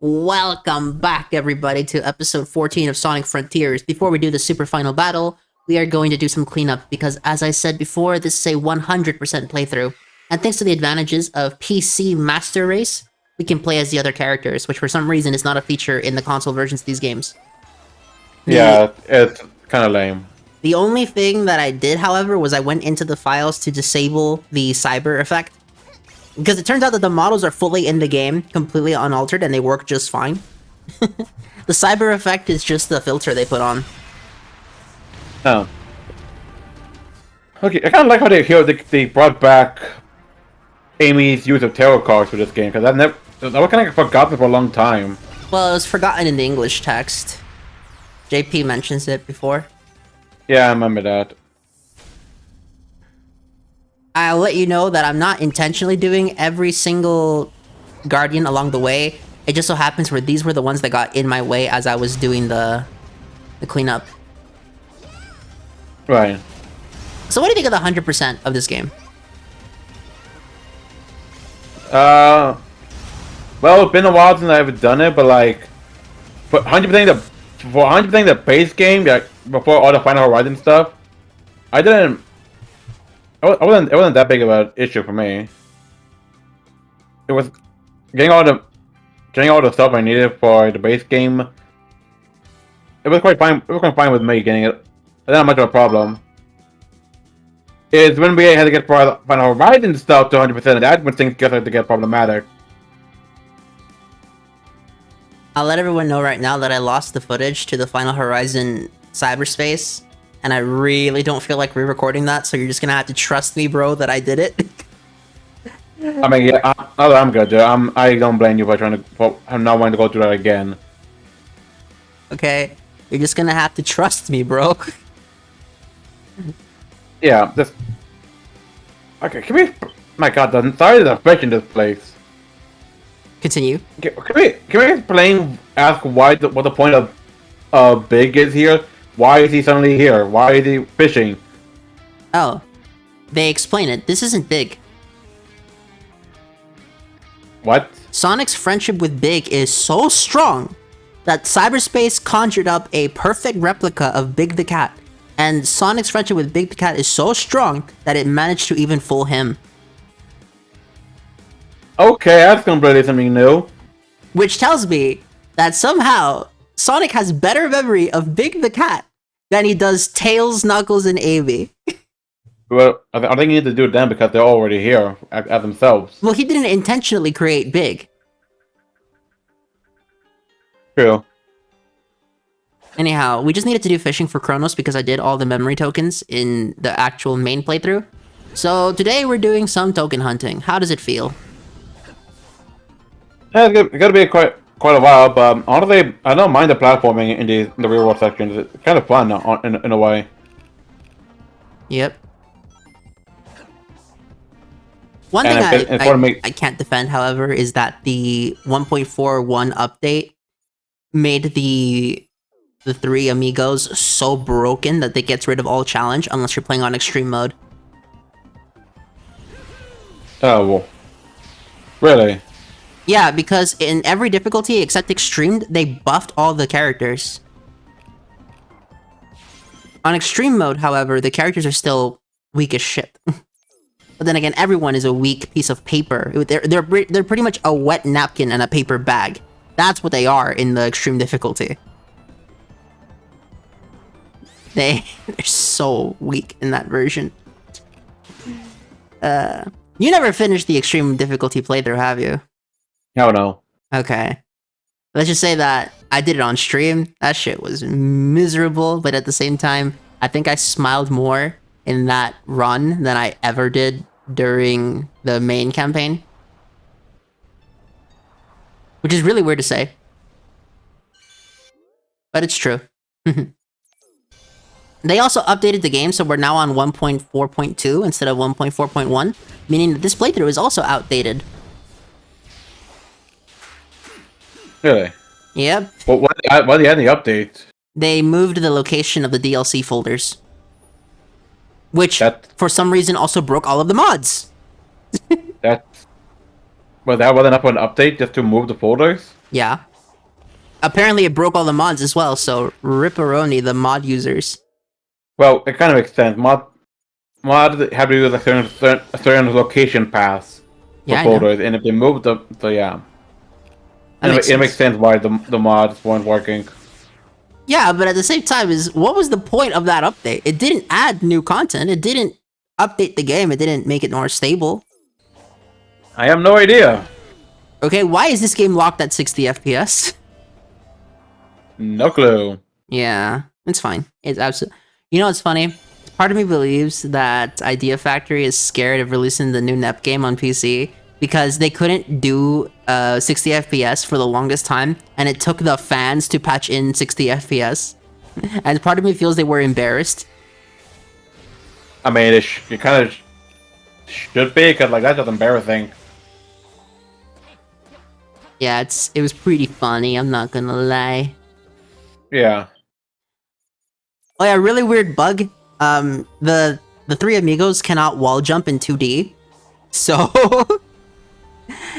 Welcome back, everybody, to episode 14 of Sonic Frontiers. Before we do the super final battle, we are going to do some cleanup because, as I said before, this is a 100% playthrough. And thanks to the advantages of PC Master Race, we can play as the other characters, which for some reason is not a feature in the console versions of these games. Yeah, it's kind of lame. The only thing that I did, however, was I went into the files to disable the cyber effect. Because it turns out that the models are fully in the game, completely unaltered, and they work just fine. The cyber effect is just the filter they put on. Oh. Okay, I kind of like how they brought back Amy's use of tarot cards for this game, because I was kind of forgotten for a long time. Well, it was forgotten in the English text. JP mentions it before. Yeah, I remember that. I'll let you know that I'm not intentionally doing every single Guardian along the way. It just so happens where these were the ones that got in my way as I was doing the cleanup. Right. So what do you think of the 100% of this game? Well, it's been a while since I've done it, but like, for 100% the base game, like before all the Final Horizon stuff, it wasn't that big of an issue for me. It was getting all the stuff I needed for the base game. It was quite fine. It was quite fine with me getting it. Not much of a problem. It's when we had to get Final Horizon stuff to 100%, that's when things started to get problematic. I'll let everyone know right now that I lost the footage to the Final Horizon cyberspace, and I really don't feel like re-recording that, so you're just gonna have to trust me, bro, that I did it. I mean, yeah, I'm gonna do it. I don't blame you for not wanting to go through that again. Okay? You're just gonna have to trust me, bro. Yeah, just... Okay, can we... My god, the size of the fish in this place. Continue. Can we ask what the point of Big is here? Why is he suddenly here? Why is he fishing? Oh. They explain it. This isn't Big. What? Sonic's friendship with Big is so strong that cyberspace conjured up a perfect replica of Big the Cat. And Sonic's friendship with Big the Cat is so strong that it managed to even fool him. Okay, that's completely something new. Which tells me that somehow Sonic has better memory of Big the Cat than he does Tails, Knuckles, and Amy. Well, I think you need to do them because they're already here as themselves. Well, he didn't intentionally create Big. True. Anyhow, we just needed to do fishing for Kronos because I did all the memory tokens in the actual main playthrough. So today we're doing some token hunting. How does it feel? Yeah, it's gonna be quite a while, but honestly, I don't mind the platforming in the real world sections. It's kind of fun in a way. Yep. One thing I can't defend, however, is that the 1.41 update made the three amigos so broken that they gets rid of all challenge unless you're playing on extreme mode. Oh, well. Really? Yeah, because in every difficulty except extreme, they buffed all the characters. On extreme mode, however, the characters are still weak as shit. But then again, everyone is a weak piece of paper. They're pretty much a wet napkin and a paper bag. That's what they are in the extreme difficulty. They're so weak in that version. You never finished the extreme difficulty playthrough, have you? Hell no. Okay. Let's just say that I did it on stream. That shit was miserable, but at the same time, I think I smiled more in that run than I ever did during the main campaign. Which is really weird to say. But it's true. They also updated the game, so we're now on 1.4.2 instead of 1.4.1, meaning that this playthrough is also outdated. Really? Yep. Well, why do you have the update? They moved the location of the DLC folders. Which, for some reason, also broke all of the mods. Well, that wasn't up for an update just to move the folders? Yeah. Apparently it broke all the mods as well, so ripperoni the mod users. Well, it kind of makes sense. Mods have to use a certain location paths for Yeah, I know. folders, and if they move them, so yeah. That makes It makes sense. sense why the mods weren't working. Yeah, but at the same time, what was the point of that update? It didn't add new content. It didn't update the game. It didn't make it more stable. I have no idea. Okay, why is this game locked at 60 FPS? No clue. Yeah, it's fine. It's absolutely. You know what's funny? Part of me believes that Idea Factory is scared of releasing the new NEP game on PC because they couldn't do 60 FPS for the longest time, and it took the fans to patch in 60 FPS. And part of me feels they were embarrassed. I mean, it kind of should be, because like that's just embarrassing. Yeah, it was pretty funny, I'm not gonna lie. Yeah. Oh yeah, really weird bug. The three amigos cannot wall jump in 2D. So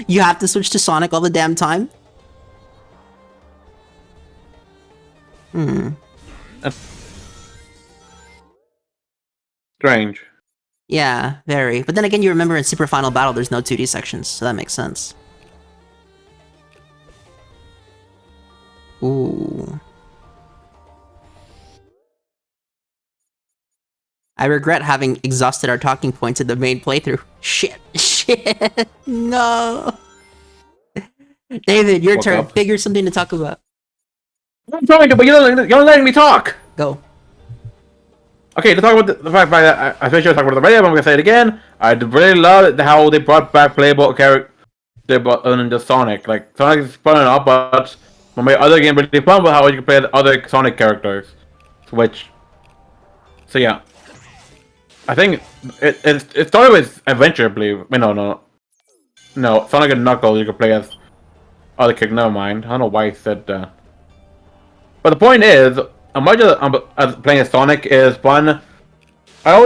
you have to switch to Sonic all the damn time. Strange. Yeah, very. But then again, you remember in Super Final Battle, there's no 2D sections, so that makes sense. Ooh. I regret having exhausted our talking points in the main playthrough. Shit. No. David, your turn. Up. Figure something to talk about. I'm trying to, but you're letting me talk. Go. Okay, to talk about the fact that I especially talk about the radio, but I'm gonna say it again. I really love how they brought back playable character into Sonic. Like Sonic is fun enough, but my other game really fun with how you can play the other Sonic characters. Which, so yeah, I think it started with Adventure, I believe. I mean, no, Sonic and Knuckles you can play as other characters. Never mind. I don't know why I said that. But the point is, as much as playing as Sonic is fun, I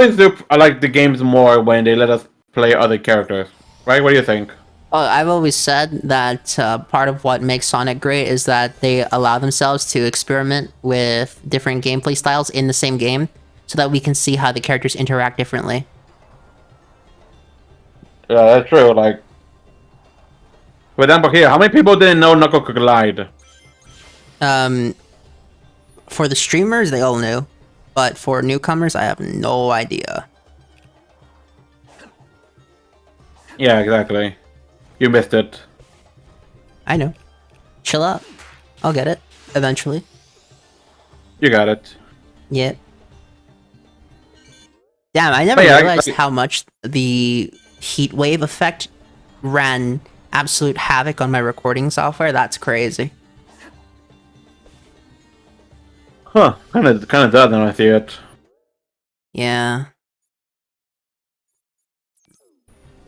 like the games more when they let us play other characters. Right? What do you think? I've always said that part of what makes Sonic great is that they allow themselves to experiment with different gameplay styles in the same game, so that we can see how the characters interact differently. Yeah, that's true. Like, for example, here, how many people didn't know Knuckles could glide? For the streamers, they all knew, but for newcomers, I have no idea. Yeah, exactly. You missed it. I know. Chill out. I'll get it eventually. You got it. Yeah. Damn, I never realized how much the heat wave effect ran absolute havoc on my recording software. That's crazy. Huh? Kind of does when I see it. Yeah.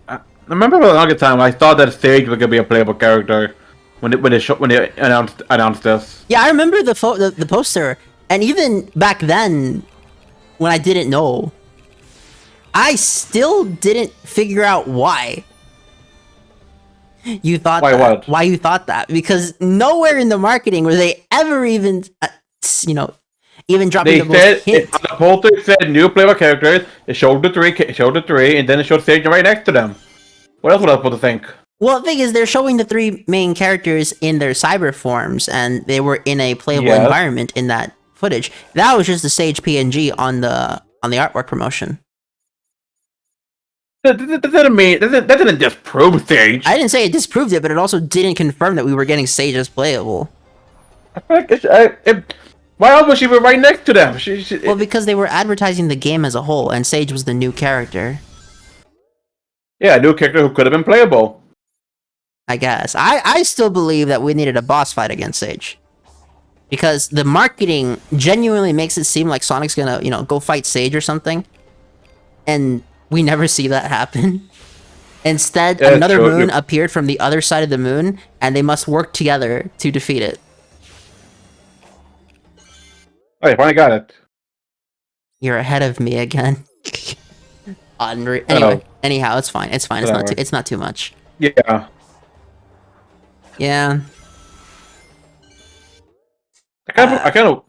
I remember for a long time I thought that Sage was gonna be a playable character when they announced this. Yeah, I remember the poster, and even back then, when I didn't know, I still didn't figure out why. You thought Why that. what? Why you thought that? Because nowhere in the marketing were they ever even, even dropping They the most said hint. the poster said new playable characters. It showed the three, and then it showed Sage right next to them. What else would I supposed to think? Well, the thing is, they're showing the three main characters in their cyber forms, and they were in a playable Yes. environment in that footage. That was just the Sage PNG on the artwork promotion. That didn't disprove Sage. I didn't say it disproved it, but it also didn't confirm that we were getting Sage as playable. Why else was she right next to them? Well, because they were advertising the game as a whole, and Sage was the new character. Yeah, a new character who could have been playable. I guess. I still believe that we needed a boss fight against Sage. Because the marketing genuinely makes it seem like Sonic's gonna, go fight Sage or something. And we never see that happen. Instead, Yeah, another sure. moon appeared from the other side of the moon, and they must work together to defeat it. Oh, you finally got it. You're ahead of me again. Anyway, anyhow, it's fine. It's fine. It's not too much. Yeah. Yeah. I kind of,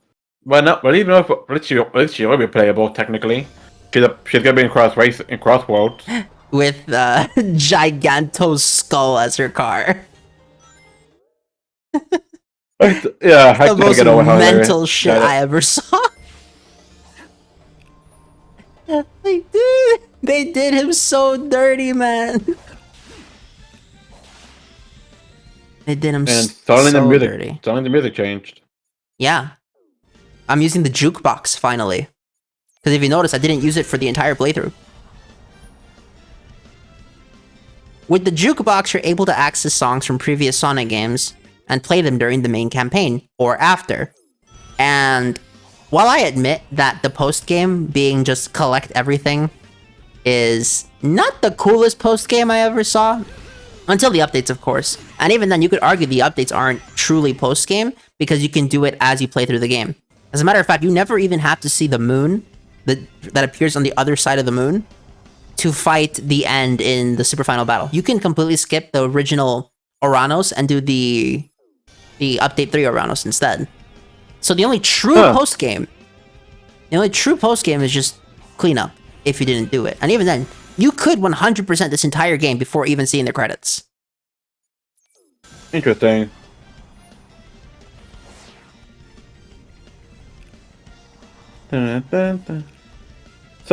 well, not, well, even though she will be playable technically. She's gonna be in cross worlds. With Giganto's skull as her car. Yeah, I The can't most get over how mental shit I ever saw. Like, dude, they did him so dirty, man. They did him and so dirty. suddenly the music changed. Yeah. I'm using the jukebox, finally. Because if you notice, I didn't use it for the entire playthrough. With the jukebox, you're able to access songs from previous Sonic games and play them during the main campaign, or after. And while I admit that the post-game being just collect everything is not the coolest post-game I ever saw, until the updates, of course. And even then, you could argue the updates aren't truly post-game, because you can do it as you play through the game. As a matter of fact, you never even have to see the moon that appears on the other side of the moon to fight the end in the super final battle. You can completely skip the original Oranos and do the update 3 Oranos instead. So the only true post-game is just cleanup if you didn't do it. And even then, you could 100% this entire game before even seeing the credits. Interesting. So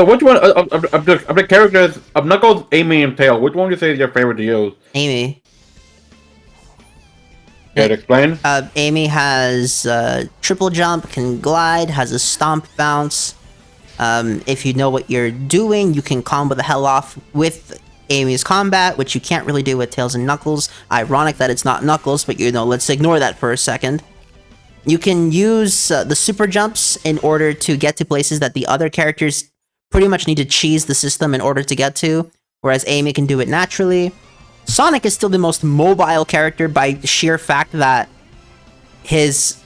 which one of the characters of Knuckles, Amy, and Tail, which one would you say is your favorite to use? Amy. Care to explain? Amy has triple jump, can glide, has a stomp bounce. If you know what you're doing, you can combo the hell off with Amy's combat, which you can't really do with Tails and Knuckles. Ironic that it's not Knuckles, but you know, let's ignore that for a second. You can use the super jumps in order to get to places that the other characters pretty much need to cheese the system in order to get to, whereas Amy can do it naturally. Sonic is still the most mobile character by sheer fact that his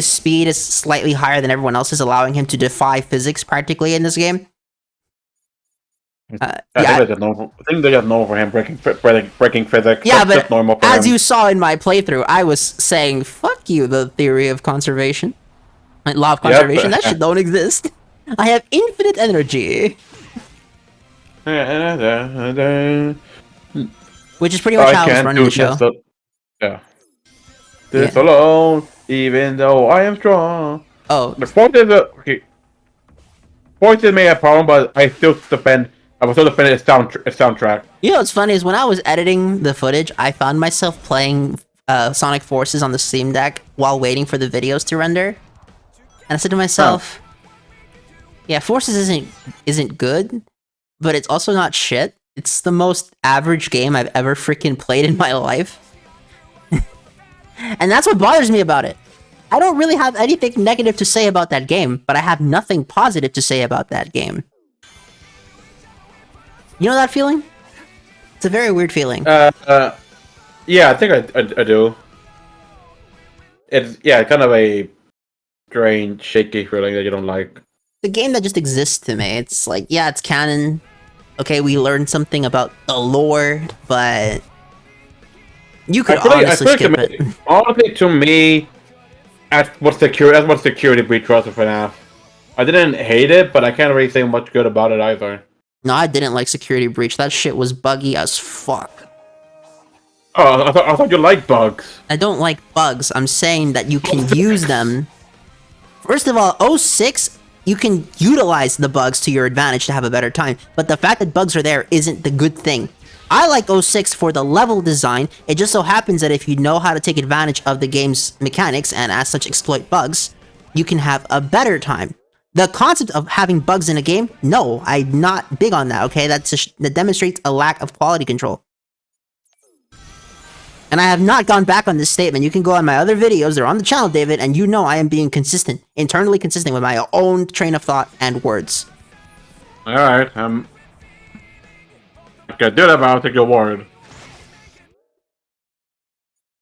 speed is slightly higher than everyone else's, allowing him to defy physics practically in this game. I think they just know for him breaking physics. Yeah, That's but normal for as him. you saw in my playthrough, I was saying, fuck you, the theory of conservation. Like, law of conservation, that shit don't exist. I have infinite energy. Which is pretty much how I was running the show. Yeah. This alone, even though I am strong. Oh. The voices may have a problem, but I will still defend its soundtrack. You know what's funny is when I was editing the footage, I found myself playing Sonic Forces on the Steam Deck while waiting for the videos to render. And I said to myself, yeah, Forces isn't good, but it's also not shit. It's the most average game I've ever freaking played in my life. And that's what bothers me about it. I don't really have anything negative to say about that game, but I have nothing positive to say about that game. You know that feeling? It's a very weird feeling. Yeah, I think I do. It's kind of a strange, shaky feeling that you don't like. The game that just exists to me. It's like, yeah, it's canon. Okay, we learned something about the lore, but you could honestly skip it. Honestly, to me, that's what security breach was for FNAF. I didn't hate it, but I can't really say much good about it either. No, I didn't like Security Breach. That shit was buggy as fuck. Oh, I thought you liked bugs. I don't like bugs. I'm saying that you can use them. First of all, 06, you can utilize the bugs to your advantage to have a better time. But the fact that bugs are there isn't the good thing. I like 06 for the level design. It just so happens that if you know how to take advantage of the game's mechanics and as such exploit bugs, you can have a better time. The concept of having bugs in a game, no, I'm not big on that, okay? That demonstrates a lack of quality control. And I have not gone back on this statement. You can go on my other videos, they're on the channel, David, and you know I am being consistent, internally consistent with my own train of thought and words. Alright, I can do that, but I'll take your word.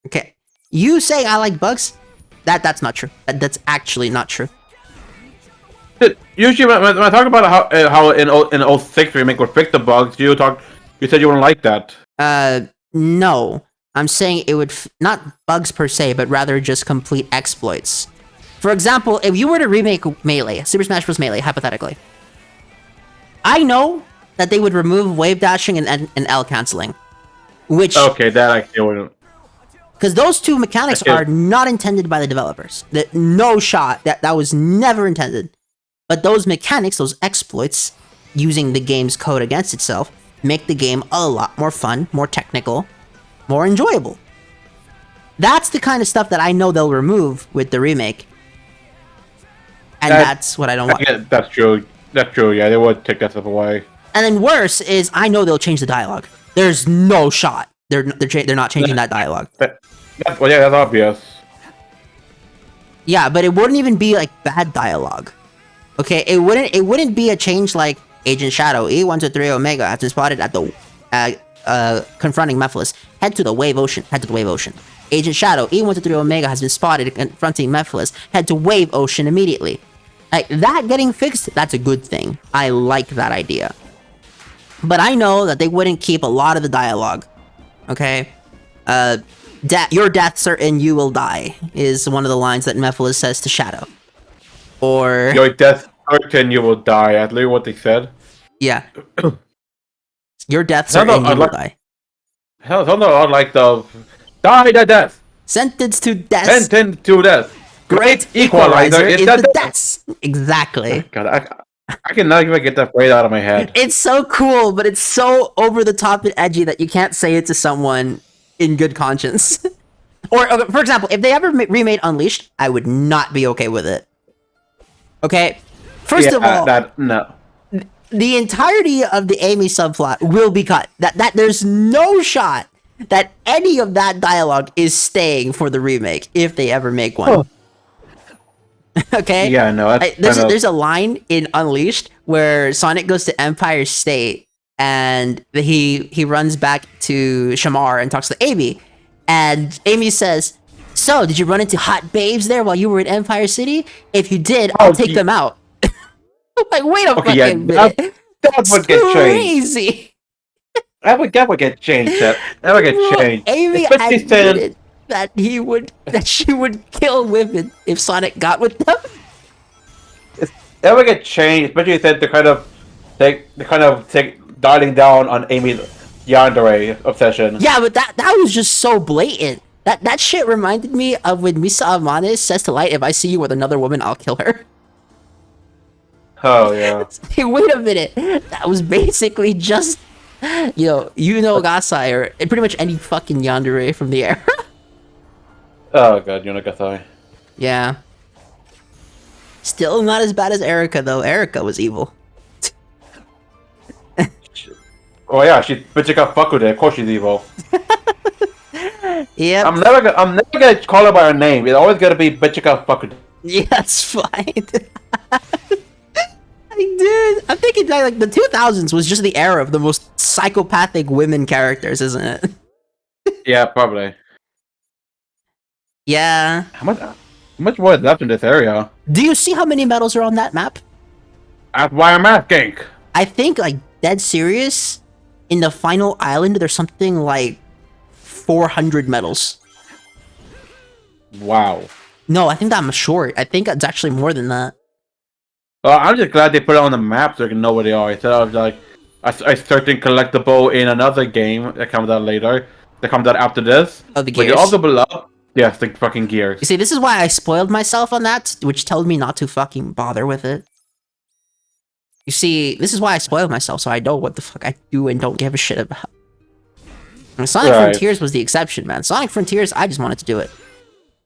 Okay. You say I like bugs? That's not true. That's actually not true. Usually, when I talk about how in 06 remake would fix the bugs, you said you wouldn't like that. No. I'm saying it would not bugs per se, but rather just complete exploits. For example, if you were to remake Melee, Super Smash Bros. Melee, hypothetically, I know that they would remove wave dashing and L canceling, which Okay, that I wouldn't. because those two mechanics are not intended by the developers. That no shot. That was never intended. But those mechanics, those exploits, using the game's code against itself, make the game a lot more fun, more technical, more enjoyable. That's the kind of stuff that I know they'll remove with the remake. And that's what I don't want. Yeah, that's true. That's true, yeah, they would take that stuff away. And then worse is, I know they'll change the dialogue. There's no shot. They're not changing that dialogue. Well, yeah, that's obvious. Yeah, but it wouldn't even be like bad dialogue. Okay, it wouldn't be a change like Agent Shadow E123 Omega has been spotted at the confronting Mephiles. Head to the Wave Ocean. Head to the Wave Ocean. Agent Shadow E123 Omega has been spotted confronting Mephiles. Head to Wave Ocean immediately. Like that getting fixed, that's a good thing. I like that idea. But I know that they wouldn't keep a lot of the dialogue. Okay? Your death certain, you will die, is one of the lines that Mephiles says to Shadow. Or... Your death certain, you will die. That's literally what they said. Yeah. Your death certain, you will die. Hell, something like the... Die to death! Sentence to death! Sentence to death! Great equalizer is the death! Exactly. God, I cannot even get that phrase out of my head. It's so cool, but it's so over the top and edgy that you can't say it to someone in good conscience. Or, for example, if they ever remade Unleashed, I would not be okay with it. Okay? First of all, no. The entirety of the Amy subplot will be cut. That there's no shot that any of that dialogue is staying for the remake, if they ever make one. Oh. Okay? Yeah, no, there's a line in Unleashed where Sonic goes to Empire State and he runs back to Shamar and talks to Amy. And Amy says, "So, did you run into hot babes there while you were in Empire City? If you did, I'll take them out." Like, wait a fucking minute. That would get crazy. Changed. That would get changed. That would get changed. Amy admitted that she would kill women if Sonic got with them. That would get changed, especially since they kind of take dialing down on Amy's yandere obsession. Yeah, but that was just so blatant. That shit reminded me of when Misa Amane says to Light, "If I see you with another woman, I'll kill her." Oh yeah. Hey, wait a minute. That was basically just, Gasai or pretty much any fucking yandere from the era. Oh god, Gasai. Yeah. Still not as bad as Erica though. Erica was evil. Oh yeah, but you got fuck with it. Of course she's evil. Yeah. I'm never gonna call her by her name. It's always gonna be bitch you got fuck with it. Yeah, that's fine. Dude, I'm thinking that like the 2000s was just the era of the most psychopathic women characters, isn't it? Yeah, probably. Yeah. How much more is left in this area? Do you see how many medals are on that map? That's why I'm asking. I think, like, dead serious, in the final island, there's something like 400 medals. Wow. No, I think I'm short. I think it's actually more than that. Well, I'm just glad they put it on the map so I can know where they are. Instead of like a certain collectible in another game that comes out later, that comes out after this. Oh, the gears. But also below. Yes, the fucking gears. You see, this is why I spoiled myself on that, which told me not to fucking bother with it. You see, this is why I spoiled myself, so I know what the fuck I do and don't give a shit about. Sonic Frontiers was the exception, man. Sonic Frontiers, I just wanted to do it.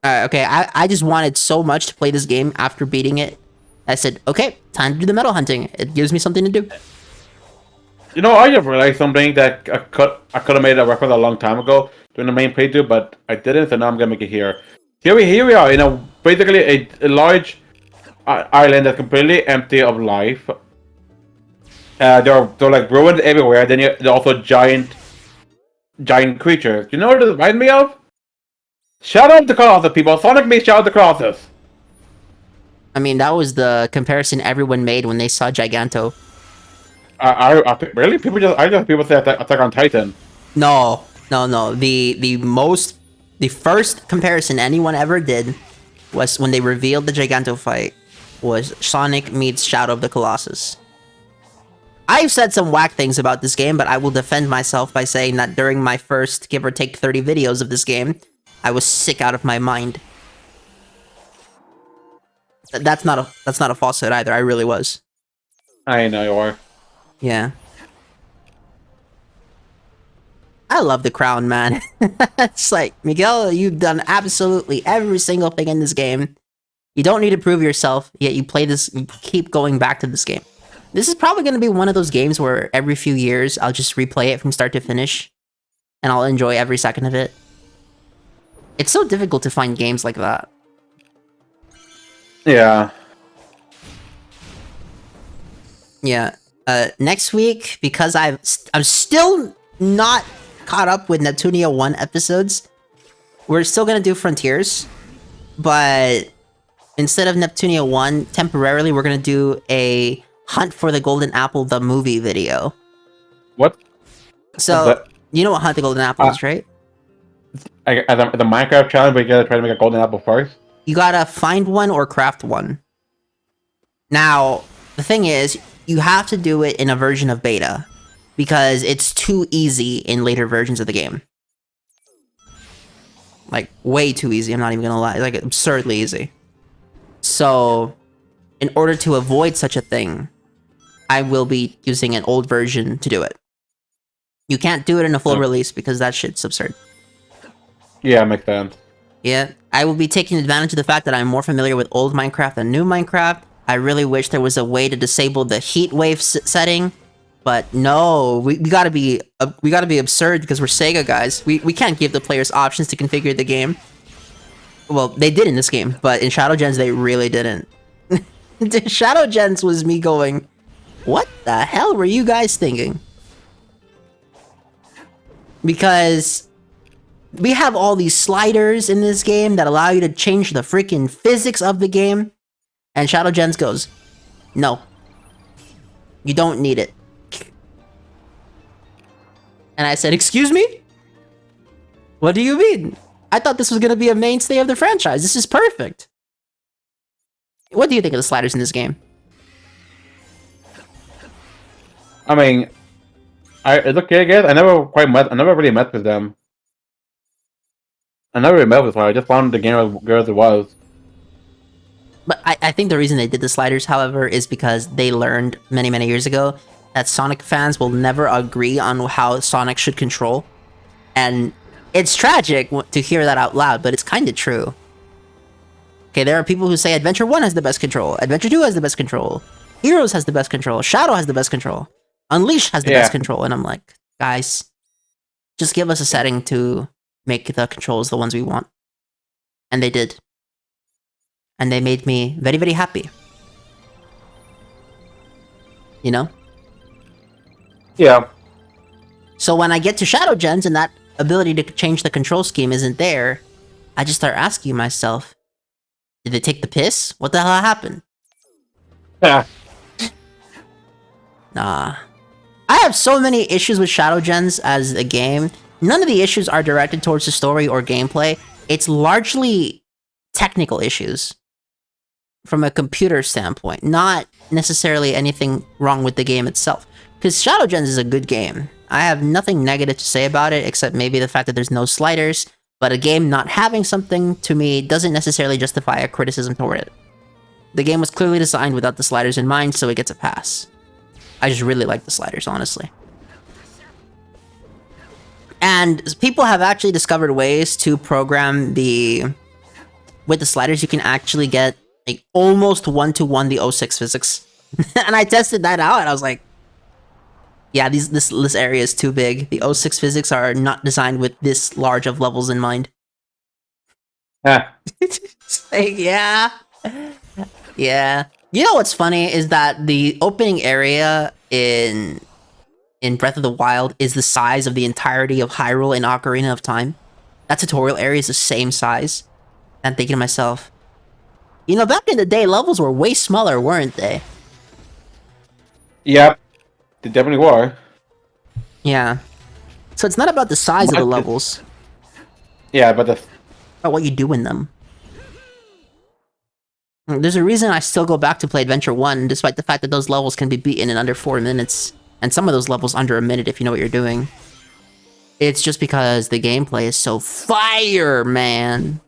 Okay, I just wanted so much to play this game after beating it. I said, okay, time to do the medal hunting. It gives me something to do. You know, I just realized something that I could have made a record a long time ago during the main playthrough, but I didn't, so now I'm gonna make it here. Here we are, basically a large island that's completely empty of life. They're like ruins everywhere. Then there are also giant creatures. You know what it reminds me of? Shadow of the Colossus, people. Sonic made Shadow of the Colossus. I mean, that was the comparison everyone made when they saw Giganto. Really? People say Attack on Titan. No. The first comparison anyone ever did was when they revealed the Giganto fight was Sonic meets Shadow of the Colossus. I've said some whack things about this game, but I will defend myself by saying that during my first, give or take 30 videos of this game, I was sick out of my mind. That's not a falsehood either, I really was. I know you are. Yeah. I love the crown, man. It's like, Miguel, you've done absolutely every single thing in this game. You don't need to prove yourself, yet you play this, you keep going back to this game. This is probably going to be one of those games where every few years, I'll just replay it from start to finish, and I'll enjoy every second of it. It's so difficult to find games like that. Yeah. Yeah. Next week, because I'm still not caught up with Neptunia 1 episodes, we're still gonna do Frontiers, but instead of Neptunia 1, temporarily we're gonna do a Hunt for the Golden Apple, the movie video. What? So, you know what Hunt the Golden Apple is, right? The Minecraft challenge, but you gotta try to make a golden apple first? You gotta find one or craft one. Now, the thing is, you have to do it in a version of beta, because it's too easy in later versions of the game. Like, way too easy, I'm not even gonna lie. Like, absurdly easy. So, in order to avoid such a thing, I will be using an old version to do it. You can't do it in a full release, because that shit's absurd. Yeah, makes sense. Yeah, I will be taking advantage of the fact that I'm more familiar with old Minecraft than new Minecraft. I really wish there was a way to disable the heat wave setting, but no, we gotta be absurd because we're Sega guys. We can't give the players options to configure the game. Well, they did in this game, but in Shadow Gens they really didn't. Shadow Gens was me going, what the hell were you guys thinking? Because we have all these sliders in this game that allow you to change the freaking physics of the game. And Shadow Gens goes, no. You don't need it. And I said, excuse me? What do you mean? I thought this was going to be a mainstay of the franchise. This is perfect. What do you think of the sliders in this game? I mean, it's okay, I guess. I never really met with them. I never really met with them. I just found the game as it was. But I think the reason they did the sliders, however, is because they learned many, many years ago that Sonic fans will never agree on how Sonic should control. And it's tragic to hear that out loud, but it's kind of true. Okay, there are people who say Adventure 1 has the best control, Adventure 2 has the best control, Heroes has the best control, Shadow has the best control, Unleash has the best control, and I'm like, guys, just give us a setting to make the controls the ones we want. And they did. And they made me very, very happy. You know? Yeah. So when I get to Shadow Gens and that ability to change the control scheme isn't there, I just start asking myself, did they take the piss? What the hell happened? Yeah. Nah. I have so many issues with Shadow Gens as a game. None of the issues are directed towards the story or gameplay. It's largely technical issues from a computer standpoint, not necessarily anything wrong with the game itself. Because Shadow Gens is a good game. I have nothing negative to say about it, except maybe the fact that there's no sliders, but a game not having something, to me, doesn't necessarily justify a criticism toward it. The game was clearly designed without the sliders in mind, so it gets a pass. I just really like the sliders, honestly. And people have actually discovered ways to program with the sliders, you can actually get like almost one-to-one the 06 physics. And I tested that out and I was like, yeah, this area is too big. The 06 physics are not designed with this large of levels in mind. It's like, yeah. Yeah. You know what's funny is that the opening area in Breath of the Wild is the size of the entirety of Hyrule in Ocarina of Time. That tutorial area is the same size. I'm thinking to myself, you know, back in the day, levels were way smaller, weren't they? Yep. They definitely were. Yeah. So it's not about the size of the levels. Yeah, but about what you do in them. There's a reason I still go back to play Adventure 1, despite the fact that those levels can be beaten in under 4 minutes. And some of those levels under a minute if you know what you're doing. It's just because the gameplay is so fire, man.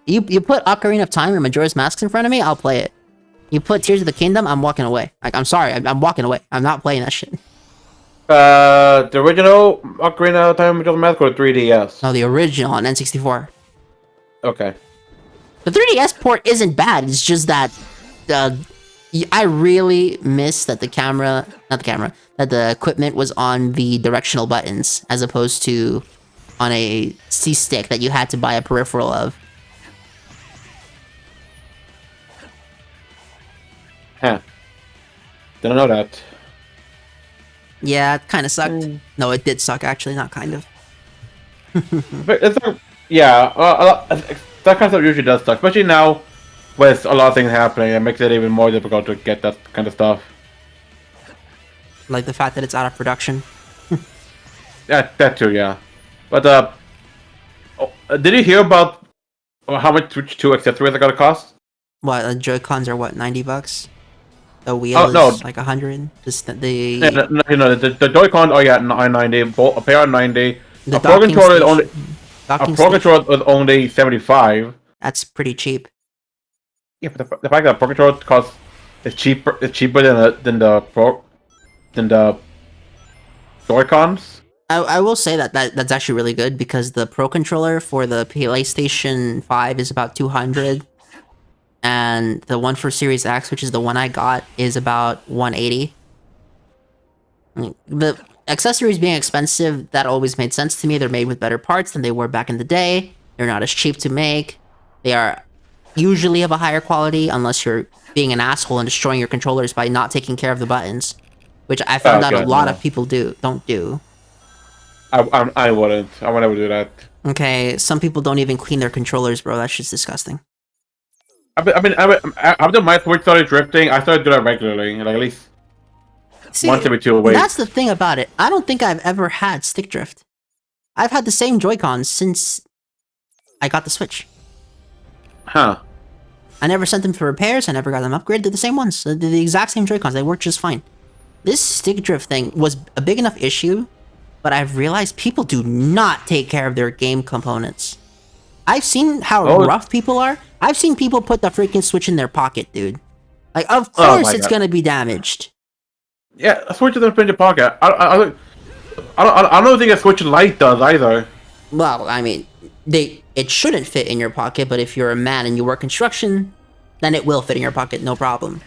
You put Ocarina of Time or Majora's Mask in front of me, I'll play it. You put Tears of the Kingdom, I'm walking away. Like, I'm sorry, I'm walking away. I'm not playing that shit. The original Ocarina of Time Majora's Mask or 3DS? No, the original on N64. Okay. The 3DS port isn't bad, it's just that... I really miss that that the equipment was on the directional buttons, as opposed to on a C-stick that you had to buy a peripheral of. Huh. Didn't know that. Yeah, it kind of sucked. No, it did suck, actually, not kind of. But it's like, yeah, that kind of stuff usually does suck, especially now with a lot of things happening. It makes it even more difficult to get that kind of stuff. Like the fact that it's out of production. That too, yeah. But did you hear about how much Switch 2 accessories are gonna cost? What, Joy-Cons are what, $90? The wheel Oh, no. is like 100. Yeah, the Joy-Con are at 990, a pair are 90. The A Pro controller is station- only docking a Pro station- controller is only 75. That's pretty cheap. Yeah, but the fact that a Pro controller costs is cheaper than the Joy-Cons. I will say that's actually really good, because the Pro Controller for the PlayStation 5 is about 200, and the one for Series X, which is the one I got, is about 180. I mean, the accessories being expensive, that always made sense to me. They're made with better parts than they were back in the day. They're not as cheap to make. They are usually of a higher quality, unless you're being an asshole and destroying your controllers by not taking care of the buttons, which I found out a lot of people don't do. I wouldn't. I would never do that. Okay, some people don't even clean their controllers, bro. That shit's disgusting. After my Switch started drifting, I started doing that regularly, like at least See, once every 2 weeks. that's the thing about it. I don't think I've ever had stick drift. I've had the same Joy-Cons since I got the Switch. Huh. I never sent them for repairs. I never got them upgraded. They're the same ones. They're the exact same Joy-Cons. They work just fine. This stick drift thing was a big enough issue, but I've realized people do not take care of their game components. I've seen how rough people are. I've seen people put the freaking Switch in their pocket, dude. Like, of course it's gonna be damaged. Yeah, a Switch doesn't fit in your pocket. I don't think a Switch Lite does either. Well, I mean, it shouldn't fit in your pocket, but if you're a man and you work construction, then it will fit in your pocket, no problem.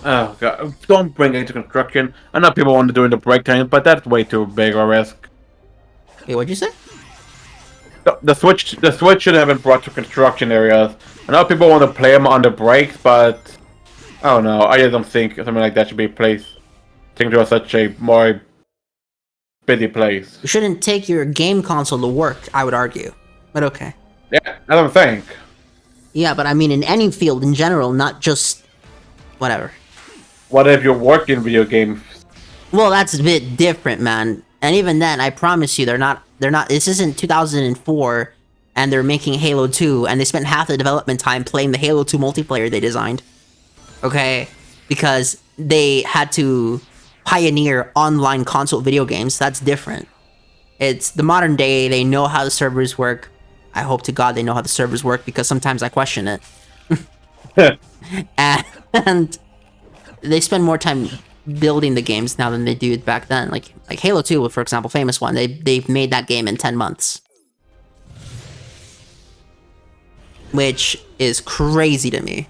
Oh god, don't bring it into construction. I know people want to do it in the break times, but that's way too big a risk. Wait, what'd you say? The Switch shouldn't have been brought to construction areas. I know people want to play them on the breaks, but I don't know. I just don't think something like that should be placed. Taken to such a more busy place. You shouldn't take your game console to work, I would argue. But okay. Yeah, I don't think. Yeah, but I mean in any field in general, not just... whatever. What if you're working video games? Well, that's a bit different, man. And even then, I promise you, they're not, this isn't 2004, and they're making Halo 2, and they spent half the development time playing the Halo 2 multiplayer they designed. Okay? Because they had to pioneer online console video games. That's different. It's the modern day, they know how the servers work. I hope to God they know how the servers work, because sometimes I question it. And they spend more time building the games now than they did back then. Like Halo 2, for example, famous one. They've made that game in 10 months. Which is crazy to me.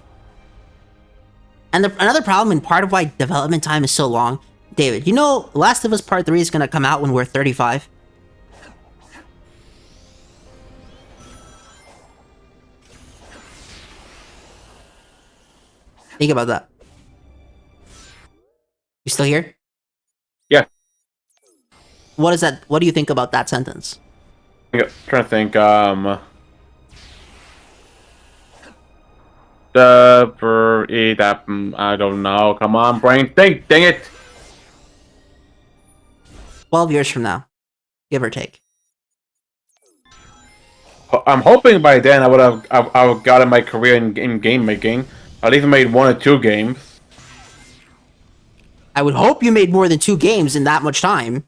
And another problem, and part of why development time is so long, David, you know Last of Us Part 3 is going to come out when we're 35? Think about that. You still here? Yeah. What is that? What do you think about that sentence? I'm trying to think. I don't know. Come on, brain, think. Dang it. 12 years from now, give or take. I'm hoping by then I would gotten my career in game making. At least made 1 or 2 games. I would hope you made more than 2 games in that much time.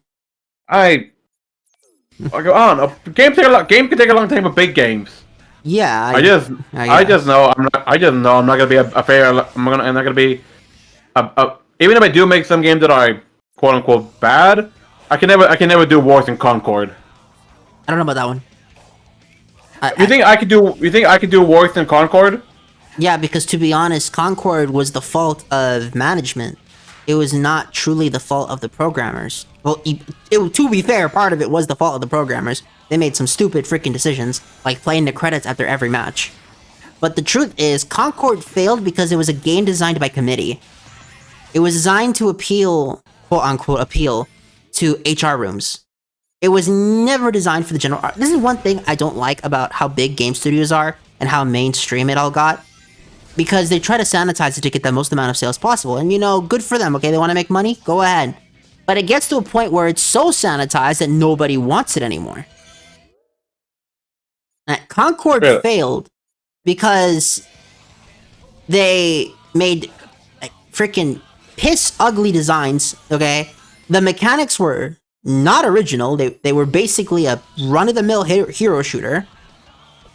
I don't know. Games can take a long time for big games. Yeah, I just know I'm not gonna be a fair. I'm not gonna be even if I do make some games that are quote unquote bad. I can never do Wars in Concord. I don't know about that one. You think I could do Wars in Concord? Yeah, because to be honest, Concord was the fault of management. It was not truly the fault of the programmers. Well, to be fair, part of it was the fault of the programmers. They made some stupid freaking decisions, like playing the credits after every match. But the truth is, Concord failed because it was a game designed by committee. It was designed to appeal, quote-unquote appeal, to HR rooms. It was never designed for the general... This is one thing I don't like about how big game studios are and how mainstream it all got. Because they try to sanitize it to get the most amount of sales possible. And, you know, good for them, okay? They want to make money? Go ahead. But it gets to a point where it's so sanitized that nobody wants it anymore. Concord failed because they made like, freaking piss ugly designs, okay? The mechanics were not original. They were basically a run-of-the-mill hero shooter.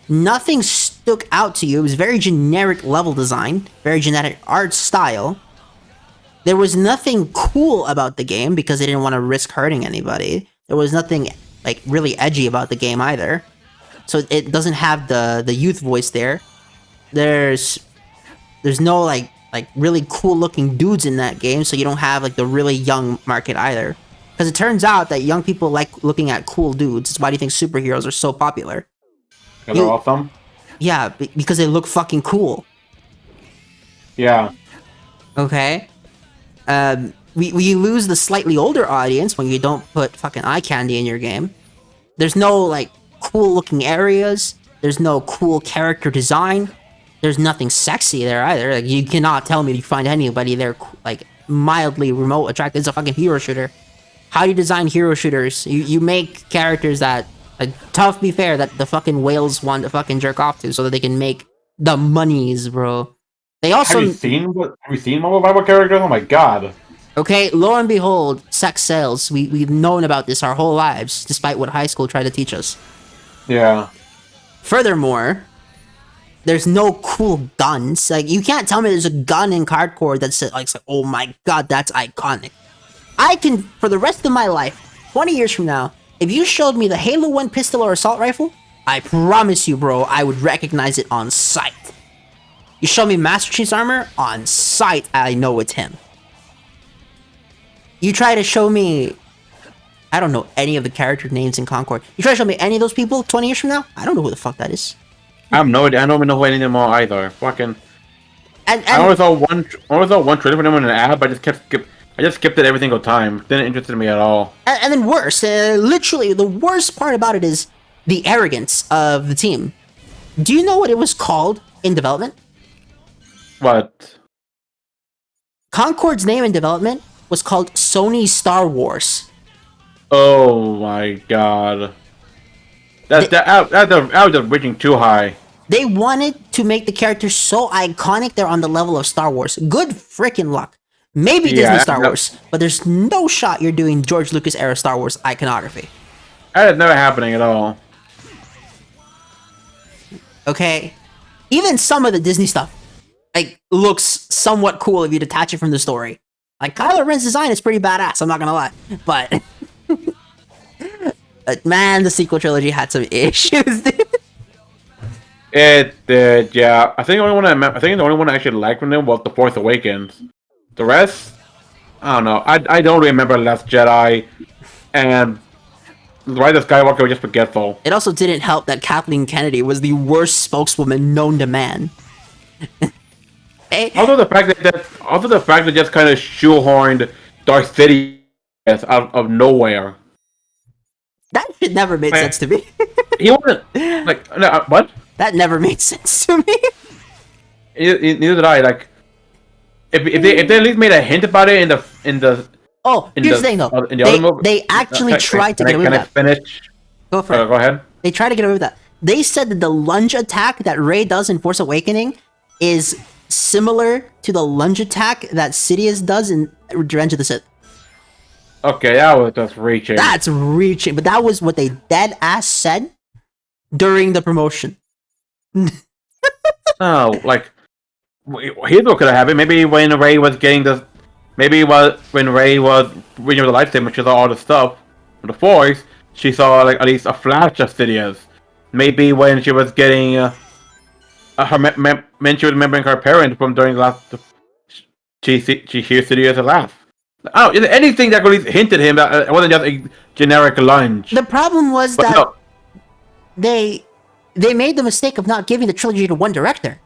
Nothing stuck out to you. It was very generic level design, very generic art style. There was nothing cool about the game because they didn't want to risk hurting anybody. There was nothing like really edgy about the game either. So it doesn't have the youth voice there. There's no like really cool looking dudes in that game, so you don't have like the really young market either. Because it turns out that young people like looking at cool dudes. That's why do you think superheroes are so popular? Because they're awesome? Yeah, because they look fucking cool. Yeah. Okay? We lose the slightly older audience when you don't put fucking eye candy in your game. There's no, like, cool-looking areas. There's no cool character design. There's nothing sexy there either. Like, you cannot tell me you find anybody there, like, mildly remote attractive. It's a fucking hero shooter. How do you design hero shooters? You make characters that... Like, tough be fair that the fucking whales want to fucking jerk off to so that they can make the monies, bro. They also... Have you seen Marvel Bible characters? Oh my god. Okay, lo and behold, sex sells. We've known about this our whole lives, despite what high school tried to teach us. Yeah. Furthermore, there's no cool guns. Like, you can't tell me there's a gun in Cardcore that's like, oh my god, that's iconic. I can, for the rest of my life, 20 years from now, if you showed me the Halo 1 pistol or assault rifle, I promise you, bro, I would recognize it on sight. You show me Master Chief's armor, on sight, I know it's him. You try to show me... I don't know any of the character names in Concord. You try to show me any of those people 20 years from now, I don't know who the fuck that is. I have no idea. I don't even know who any of them are either. Fucking... And I always saw one trailer for them in an app, I just skipped it every single time. Didn't interest me at all. And then worse, literally, the worst part about it is the arrogance of the team. Do you know what it was called in development? What? Concord's name in development was called Sony Star Wars. Oh my god. That was just reaching too high. They wanted to make the characters so iconic they're on the level of Star Wars. Good freaking luck. Maybe Disney Star Wars, but there's no shot you're doing George Lucas era Star Wars iconography. That is never happening at all. Okay? Even some of the Disney stuff, like, looks somewhat cool if you detach it from the story. Like, Kylo Ren's design is pretty badass, I'm not gonna lie. But... but man, the sequel trilogy had some issues, dude. It did, yeah. I think the only one I actually liked from them was The Force Awakens. The rest, I don't know. I don't remember Last Jedi, and Rise of Skywalker was just forgetful. It also didn't help that Kathleen Kennedy was the worst spokeswoman known to man. Also the fact that just kind of shoehorned Darth Sidious out of nowhere. That shit never made sense to me. He wasn't like what? That never made sense to me. Neither did I. Like. If they at least made a hint about it in the here's the thing though. They actually tried to get away with that. Finish? Go for it. Go ahead. They tried to get away with that. They said that the lunge attack that Rey does in Force Awakening is similar to the lunge attack that Sidious does in Revenge of the Sith. Okay, that was just reaching. That's reaching, but that was what they dead ass said during the promotion. Oh, like, here's what could have happened. Maybe when Rey was getting this, maybe it was when Rey was reaching the lightsaber, she saw all the stuff from the Force. She saw like at least a flash of Sidious. Maybe when she was getting her when she was remembering her parents from during the last, she hears Sidious laugh. Oh, is there anything that really hinted him that it wasn't just a generic lunge? The problem was But that no. they made the mistake of not giving the trilogy to one director.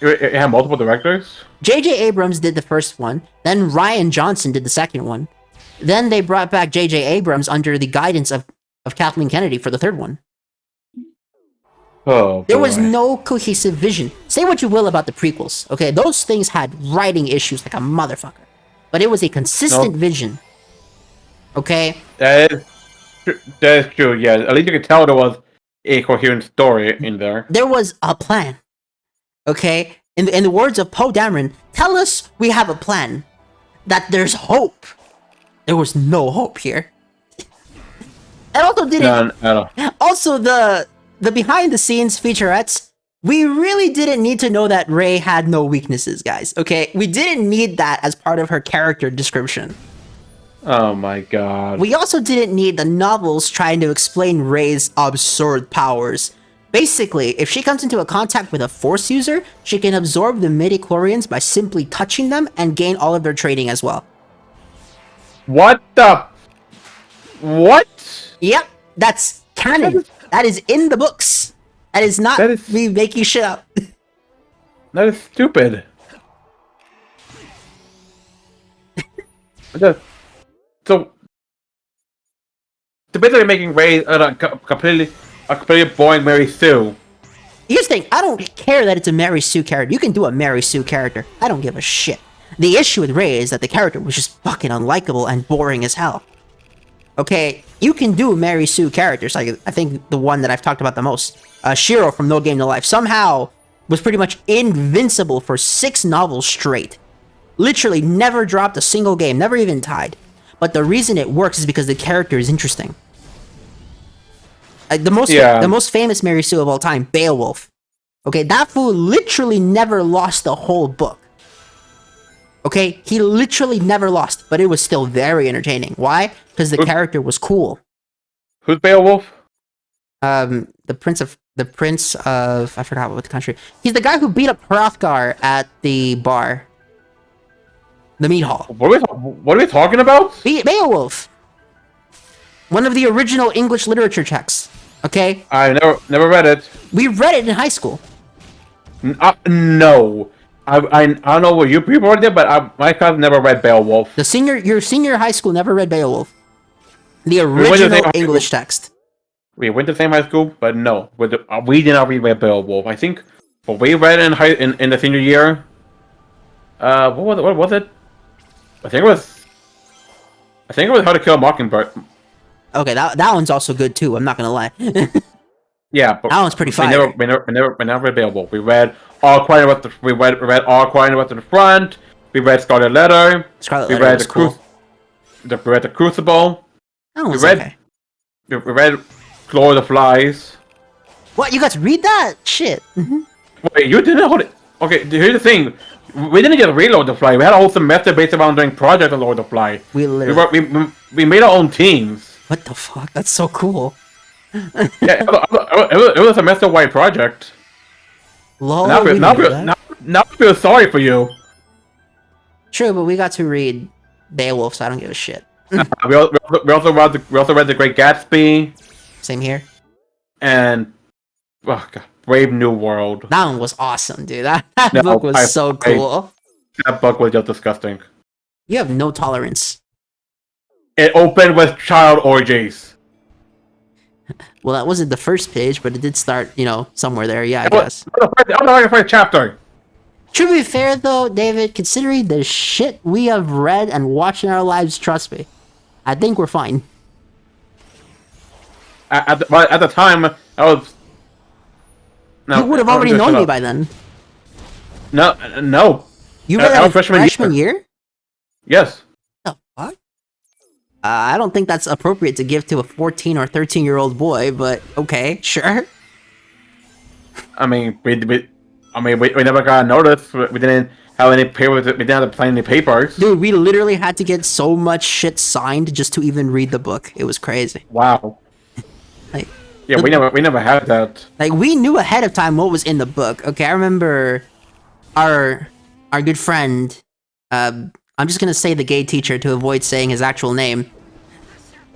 It had multiple directors? J.J. Abrams did the first one, then Rian Johnson did the second one. Then they brought back J.J. Abrams under the guidance of Kathleen Kennedy for the third one. Oh, boy. There was no cohesive vision. Say what you will about the prequels, okay? Those things had writing issues like a motherfucker. But it was a consistent vision. Okay? That is true, yeah. At least you could tell there was a coherent story in there. There was a plan. Okay? In the words of Poe Dameron, tell us we have a plan. That there's hope. There was no hope here. And also didn't... No. Also, the behind-the-scenes featurettes, we really didn't need to know that Rey had no weaknesses, guys. Okay? We didn't need that as part of her character description. Oh my god. We also didn't need the novels trying to explain Rey's absurd powers. Basically, if she comes into a contact with a Force user, she can absorb the midi-chlorians by simply touching them and gain all of their training as well. What the... What? Yep, that's canon. That is in the books. That is not me making shit up. That is stupid. So, they're basically making Rey a completely boring Mary Sue. Here's the thing, I don't care that it's a Mary Sue character. You can do a Mary Sue character. I don't give a shit. The issue with Rey is that the character was just fucking unlikable and boring as hell. Okay, you can do Mary Sue characters, like I think the one that I've talked about the most, Shiro from No Game No Life, somehow was pretty much invincible for 6 novels straight. Literally never dropped a single game, never even tied. But the reason it works is because the character is interesting. The most famous Mary Sue of all time, Beowulf. Okay, that fool literally never lost the whole book. Okay, he literally never lost, but it was still very entertaining. Why? Because the character was cool. Who's Beowulf? The prince of I forgot what the country. He's the guy who beat up Hrothgar at the bar, the meat hall. What are we talking about? Beowulf, one of the original English literature texts. Okay, I never read it. We read it in high school. No. I don't know what you people did, but my cousin never read Beowulf. Your senior high school never read Beowulf. The original English text. We went to the same high school, but no, we did not read Beowulf. I think what we read in the senior year. What was it? I think it was How to Kill a Mockingbird. Okay, that one's also good too. I'm not gonna lie. Yeah, but that one's pretty fire. We never read Beowulf. We read All Quiet on the Front. We read Scarlet Letter. We read the Crucible. That one's okay. We read Lord of the Flies. What? You got to read that? Shit. Wait, you didn't hold it. Okay, here's the thing. We didn't just read Lord of the Flies. We had a whole semester based around doing projects on Lord of the Flies. We literally... We made our own teams. What the fuck? That's so cool. Yeah, it was a semester-wide project. Lol, now I feel sorry for you. True, but we got to read Beowulf, so I don't give a shit. we also read The Great Gatsby. Same here. And Brave New World. That one was awesome, dude. That book was so cool. That book was just disgusting. You have no tolerance. It opened with child orgies. Well, that wasn't the first page, but it did start, somewhere there. Yeah, I guess. I'm not like a chapter. To be fair, though, David, considering the shit we have read and watched in our lives, trust me, I think we're fine. at the time, I was. No, You would have already known me by then. No. You read I it was in freshman year? Yes. The fuck? I don't think that's appropriate to give to a 14 or 13-year-old boy, but okay, sure. I mean, we never got noticed. We didn't have any papers. We didn't have to sign any papers. Dude, we literally had to get so much shit signed just to even read the book. It was crazy. Wow. Like, Yeah, we never had that. Like, we knew ahead of time what was in the book. Okay, I remember our good friend, I'm just gonna say the gay teacher to avoid saying his actual name.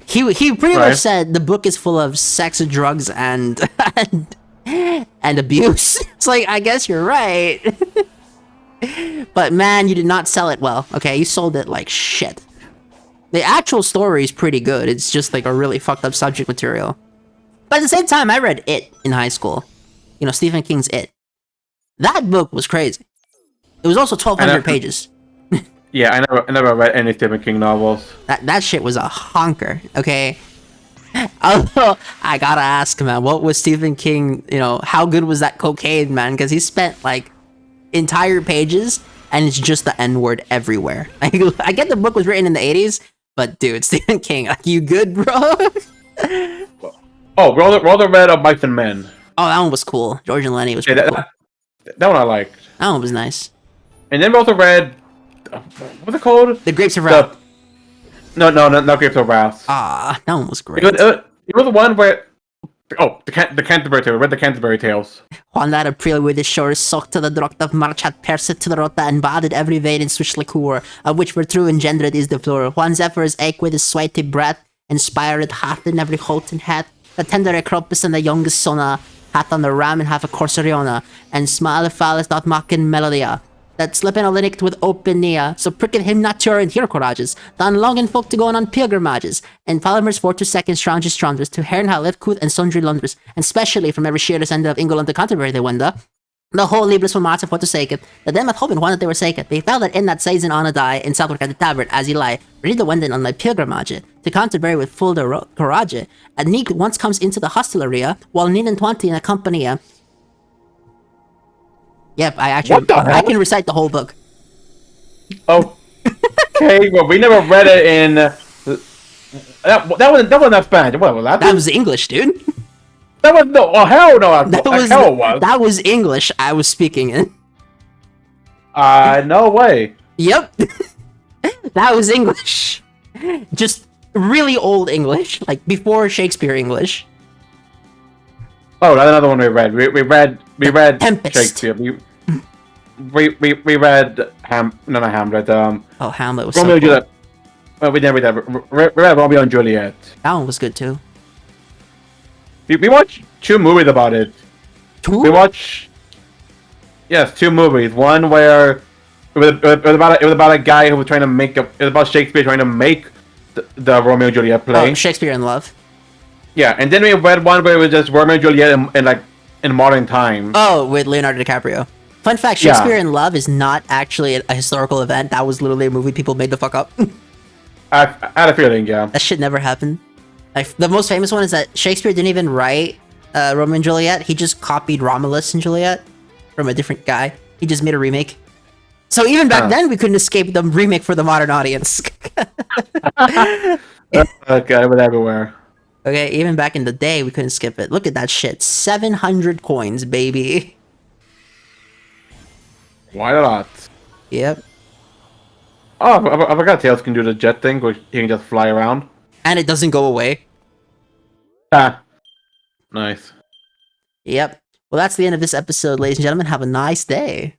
He pretty much said the book is full of sex, drugs, and and abuse. It's like, I guess you're right. But man, you did not sell it well. Okay, you sold it like shit. The actual story is pretty good. It's just like a really fucked up subject material. But at the same time, I read It in high school. You know, Stephen King's It. That book was crazy. It was also 1,200 pages. Yeah, I never read any Stephen King novels. That shit was a honker, okay? Although, I gotta ask, man, what was Stephen King, you know, how good was that cocaine, man? Because he spent, like, entire pages, and it's just the N-word everywhere. I get the book was written in the 80s, but dude, Stephen King, like, you good, bro? Oh, Roller Red of Mice and Men. Oh, that one was cool. George and Lenny was pretty cool. That one I liked. That one was nice. And then we also read, what's it called? The Grapes of Wrath. No, not Grapes of Wrath. Ah, that one was great. It was the one where, the Canterbury Tales. We read the Canterbury Tales. On that April with his shores soaked to the drucht of March had pierced to the rota and badded every vein in swish liquor, of which for true engendered is the floor. Juan Zephyr's ache with his sweaty breath, inspired hath in every holt and hat, the tender Acropus and the youngest sona, hath on the ram and half a corsariona, and smile phallus dot mocking melodia, that slipping a lyric with open ear, so pricked him not your and hear courages, than longing folk to go on pilgrimages, and Falmer's 4 to seconds strongest strongest, to Hern ha Lithcooth and sundry lunders, and specially from every sheerest end of England to Canterbury they wenda. The whole libris from Martha for to sake it, that them at hoping one that they were sake it, they felt that in that season on a die, in Southwark at the tavern, as he lie, read the wenden on my pilgrimage, to Canterbury with full the courage, and Neek once comes into the hosteleria, while Nin and 20 in a company. Yep, I can recite the whole book. Oh, okay. Well, we never read it in. That wasn't that Spanish. What was that? That was English, dude. That was no. Oh hell no! That was English. I was speaking in. No way. Yep, that was English. Just really old English, like before Shakespeare English. Oh, that's another one we read. We read Tempest. Shakespeare. We read Hamlet. Oh, Hamlet was Romeo so and cool. Juliet. Well, we never read that. We read Romeo and Juliet. That one was good too. We watched 2 movies about it. 2? We watched, yes, 2 movies. One where it was about a guy who was trying to make it was about Shakespeare trying to make the Romeo and Juliet play. Oh, Shakespeare in Love. Yeah, and then we read one where it was just Romeo and Juliet in modern times. Oh, with Leonardo DiCaprio. Fun fact: Shakespeare in Love is not actually a historical event. That was literally a movie people made the fuck up. I had a feeling, yeah. That shit never happened. Like, the most famous one is that Shakespeare didn't even write Romeo and Juliet. He just copied Romulus and Juliet from a different guy. He just made a remake. So even back then, we couldn't escape the remake for the modern audience. Okay, it was everywhere. Okay, even back in the day, we couldn't skip it. Look at that shit. 700 coins, baby. Why not? Yep. Oh, I forgot Tails can do the jet thing where he can just fly around. And it doesn't go away. Ah. Nice. Yep. Well, that's the end of this episode, ladies and gentlemen. Have a nice day.